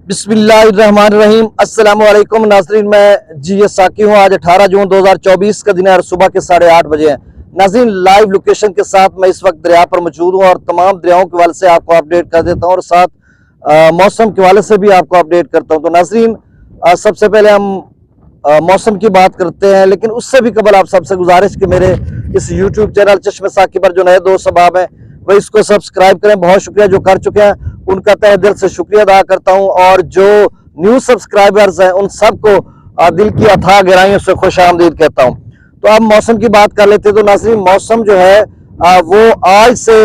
बिस्मिल्लाहिर्रहमानिर्रहीम। अस्सलाम वालेकुम नाज़रीन, मैं जीएस साकी हूँ। आज 18 जून 2024 का दिन है और सुबह के 8:30 बजे हैं। नाज़रीन, लाइव लोकेशन के साथ मैं इस वक्त दरिया पर मौजूद हूँ और तमाम दरियाओं के हवाले से आपको अपडेट कर देता हूँ और साथ मौसम के हवाले से भी आपको अपडेट करता हूँ। तो नाज़रीन, सबसे पहले हम मौसम की बात करते हैं, लेकिन उससे भी कबल आप सबसे गुजारिश कि मेरे इस यूट्यूब चैनल चश्मे साकी पर जो नए दोस्त सबाब हैं वह इसको सब्सक्राइब करें। बहुत शुक्रिया जो कर चुके हैं, उनका तहे दिल से शुक्रिया अदा करता हूं और जो न्यू सब्सक्राइबर्स हैं उन सबको दिल की अथाह गहराइयों से खुश आमदीद कहता हूं। तो अब मौसम की बात कर लेते हैं। तो नाज़रीन, मौसम जो है वो आज से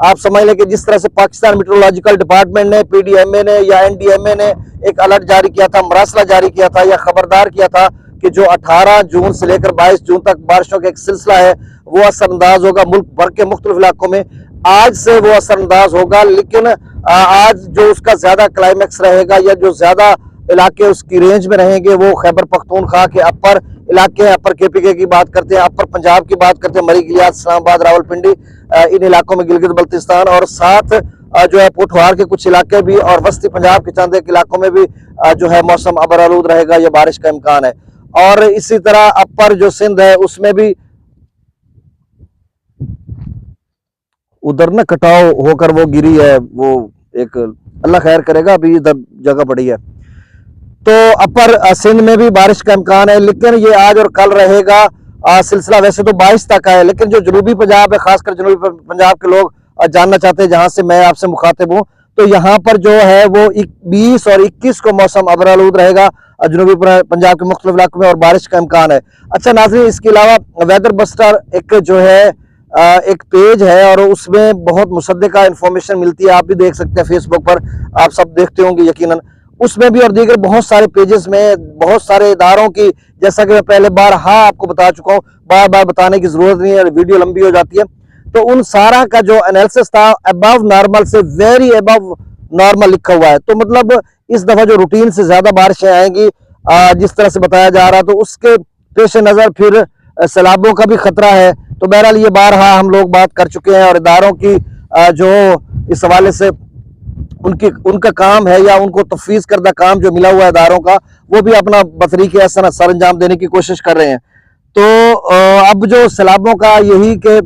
आप समझ लें कि जिस तरह से पाकिस्तान मेट्रोलॉजिकल डिपार्टमेंट ने, पीडीएमए ने या एनडीएमए ने एक अलर्ट जारी किया था, मरासला जारी किया था या खबरदार किया था कि जो 18 जून से लेकर 22 जून तक बारिशों का एक सिलसिला है वो असरअंदाज होगा मुल्क भर के मुख्तलिफ इलाकों में। आज से वो असरअंदाज होगा, लेकिन आज जो उसका ज्यादा क्लाइमेक्स रहेगा या जो ज्यादा इलाके उसकी रेंज में रहेंगे वो खैबर पख्तूनख्वा के अपर इलाके, अपर केपीके की बात करते हैं, अपर पंजाब की बात करते हैं, मरी गिलियात, इस्लामाबाद, रावलपिंडी, इन इलाकों में गिलगित बल्तिस्तान और साथ जो है पोठवार के कुछ इलाके भी और वस्ती पंजाब के चंद एक इलाकों में भी जो है मौसम अबरालूद रहेगा या बारिश का इम्कान है। और इसी तरह अपर जो सिंध है उसमें भी उधर न कटाव होकर वो गिरी है, वो एक अल्लाह खैर करेगा, अभी इधर जगह पड़ी है। तो अपर सिंध में भी बारिश का इम्कान है, लेकिन ये आज और कल रहेगा। सिलसिला वैसे तो 22 तक है, लेकिन जो जनूबी पंजाब है, खासकर जनूबी पंजाब के लोग जानना चाहते हैं, जहां से मैं आपसे मुखातिब हूँ, तो यहाँ पर जो है वो 20 और 21 को मौसम अबरालूद रहेगा जनूबी पंजाब के मुख्तलिफ इलाकों में और बारिश का इम्कान है। अच्छा नाज़रीन, इसके अलावा वेदर बस्टर एक जो है एक पेज है और उसमें बहुत मुसद्दिका इंफॉर्मेशन मिलती है। आप भी देख सकते हैं, फेसबुक पर आप सब देखते होंगे यकीनन। उसमें भी और दीगर बहुत सारे पेजेस में बहुत सारे इदारों की, जैसा कि मैं पहले बार आपको बता चुका हूँ, बार बार बताने की जरूरत नहीं है, वीडियो लंबी हो जाती है। तो उन सारा का जो एनालिसिस था अबव नॉर्मल से वेरी अबव नॉर्मल लिखा हुआ है। तो मतलब इस दफा जो रूटीन से ज्यादा बारिशें आएंगी जिस तरह से बताया जा रहा, तो उसके पेश नजर फिर सैलाबों का भी खतरा है। तो बहरहाल ये बारहा हम लोग बात कर चुके हैं और इदारों की जो इस हवाले से उनका काम है या उनको तफवीज करदा काम जो मिला हुआ है इदारों का, वो भी अपना बतरीके ऐसा सर अंजाम देने की कोशिश कर रहे हैं। तो अब जो सैलाबों का यही कि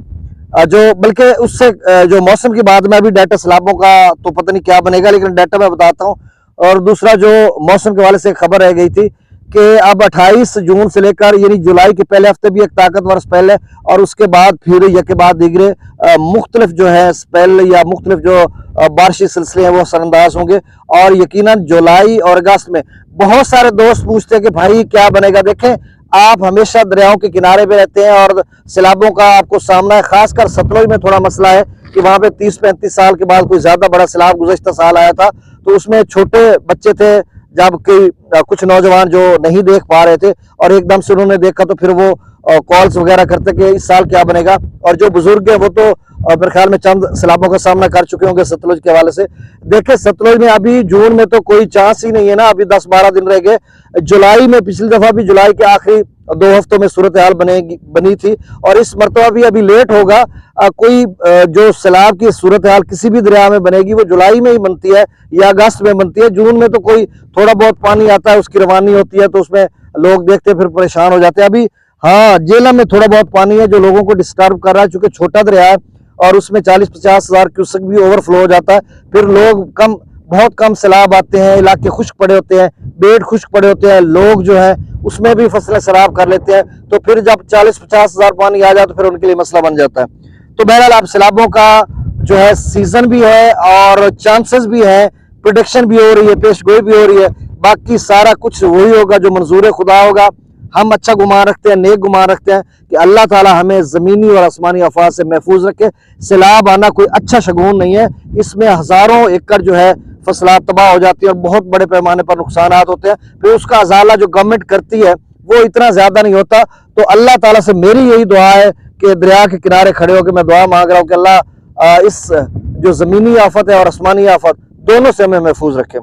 जो बल्कि उससे जो मौसम की बात में अभी डाटा सैलाबों का तो पता नहीं क्या बनेगा, लेकिन डाटा मैं बताता हूँ। और दूसरा जो मौसम के हवाले से खबर रह गई थी कि अब 28 जून से लेकर यानी जुलाई के पहले हफ्ते भी एक ताकतवर स्पेल है और उसके बाद फिर यके बाद दीगरे मुख्तलिफ जो है स्पेल या मुख्तलिफ जो बारिशी सिलसिले हैं वो असरअंदाज होंगे। और यकीनन जुलाई और अगस्त में बहुत सारे दोस्त पूछते हैं कि भाई क्या बनेगा। देखें, आप हमेशा दरियाओं के किनारे पे रहते हैं और सैलाबों का आपको सामना है। खासकर सतलुज में थोड़ा मसला है कि वहां पे 30-35 साल के बाद कोई ज्यादा बड़ा सैलाब गुज़श्ता साल आया था, तो उसमें छोटे बच्चे थे, जबकि कुछ नौजवान जो नहीं देख पा रहे थे और एकदम से उन्होंने देखा, तो फिर वो कॉल्स वगैरह करते कि इस साल क्या बनेगा। और जो बुजुर्ग है वो तो मेरे ख्याल में चंद सैलाबों का सामना कर चुके होंगे सतलुज के हवाले से। देखे, सतलुज में अभी जून में तो कोई चांस ही नहीं है ना, अभी 10-12 दिन रह गए। जुलाई में पिछली दफा भी जुलाई के आखिरी 2 हफ्तों में सूरत हाल बनी थी और इस मरतबा भी अभी लेट होगा। कोई जो सैलाब की सूरत हाल किसी भी दरिया में बनेगी वो जुलाई में ही बनती है या अगस्त में बनती है। जून में तो कोई थोड़ा बहुत पानी आता है, उसकी रवानी होती है, तो उसमें लोग देखते फिर परेशान हो जाते हैं। अभी हाँ, जेलम में थोड़ा बहुत पानी है जो लोगों को डिस्टर्ब कर रहा है, चूंकि छोटा दरिया है और उसमें 40-50 हज़ार क्यूसेक भी ओवरफ्लो हो जाता है। फिर लोग बहुत कम सैलाब आते हैं, इलाके खुश्क पड़े होते हैं, बेड खुश्क पड़े होते हैं, लोग जो है उसमें भी फसलें सैलाब कर लेते हैं। तो फिर जब 40-50 हज़ार पानी आ जाए तो फिर उनके लिए मसला बन जाता है। तो बहरहाल आप सैलाबों का जो है सीजन भी है और चांसेस भी है, प्रोडिक्शन भी हो रही है, पेशगोई भी हो रही है। बाकी सारा कुछ वही होगा जो मंजूर खुदा होगा। हम अच्छा गुमान रखते हैं, नेक गुमान रखते हैं कि अल्लाह ताला हमें ज़मीनी और आसमानी आफात से महफूज रखे। सैलाब आना कोई अच्छा शगुन नहीं है, इसमें हज़ारों एकड़ जो है फसलात तबाह हो जाती है और बहुत बड़े पैमाने पर नुकसान होते हैं। फिर उसका अजाला जो गवर्नमेंट करती है वो इतना ज़्यादा नहीं होता। तो अल्लाह ताला से मेरी यही दुआ है कि दरिया के किनारे खड़े होकर मैं दुआ मांग रहा हूँ कि अल्लाह इस जो ज़मीनी आफत है और आसमानी आफत दोनों से हमें महफूज रखे।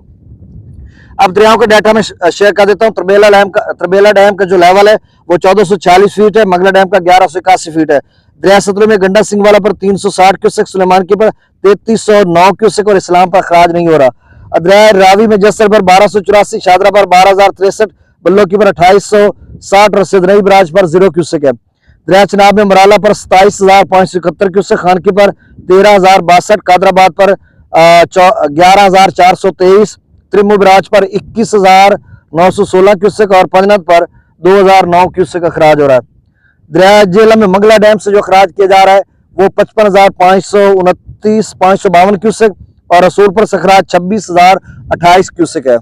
अब दरियाओं के डाटा में शेयर कर देता हूँ। तरबेला डैम का जो लेवल है वो 1440 फीट है, मंगला डैम का 1181 फीट है। दरिया सतलुज में गंडा सिंह वाला पर 360 क्यूसेक, सुलेमान के पर 3309 क्यूसेक और इस्लाम पर खराज नहीं हो रहा। दरिया रावी में जसर पर 1284, शादरा पर 12,063, बल्लोकी पर 2860 और सिदनई बराज पर 0 क्यूसेक है। दरिया चनाब में मराला पर 27,571 क्यूसेक, खानकी पर 13,062, कादराबाद पर 11,423, त्रिमू बराज पर 21,916 क्यूसेक और पंजनद पर 2,009 क्यूसेक अखराज हो रहा है। दरिया झेलम में मंगला डैम से जो अखराज किया जा रहा है वो 55,529, 552 क्यूसेक और रसूलपुर से अखराज 26,028 क्यूसेक है।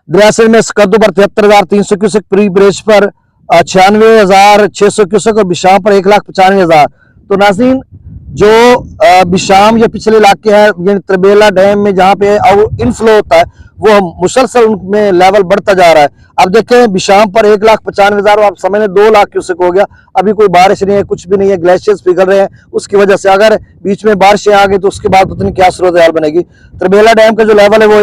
दरिया सिंध में सकद्दू पर 73,300 क्यूसेक, प्री ब्रिज पर 96,600 क्यूसेक और बिशाम पर 1,95,000। तो नाज़रीन, जो बिशाम या पिछले इलाके हैं यानी त्रिबेला डैम में जहाँ पे इनफ्लो होता है वो मुसलसल उनमें लेवल बढ़ता जा रहा है। अब देखें बिशाम पर 1,95,000, आप समझ लें 2 लाख क्यूसेक हो गया। अभी कोई बारिश नहीं है, कुछ भी नहीं है, ग्लेशियर्स पिघल रहे हैं, उसकी वजह से अगर बीच में बारिशें आ गई तो उसके बाद पता नहीं क्या सूरत हाल बनेगी। त्रिबेला डैम का जो लेवल है वो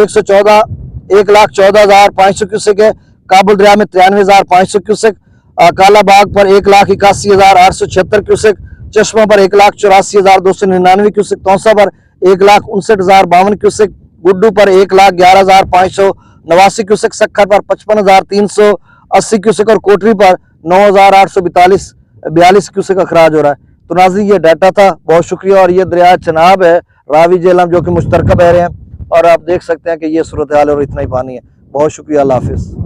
1,14,500 क्यूसेक है। काबुल दरिया में 93,500 क्यूसेक, कालाबाग पर 1,81,876 क्यूसेक, चश्मा पर 1,84,299 क्यूसेक, तौसा पर 1,59,052 क्यूसेक, गुड्डू पर 1,11,589 क्यूसेक, सक्खर पर 55,380 क्यूसेक और कोटरी पर 9,842 क्यूसेक अखराज हो रहा है। तो नाज़रीन, ये डाटा था, बहुत शुक्रिया। और ये दरिया चनाब है, रावी झेलम, जो कि मुश्तरका बह रहे हैं और आप देख सकते हैं कि ये सूरत हाल है और इतना ही पानी है। बहुत शुक्रिया, अल्लाह हाफिज़।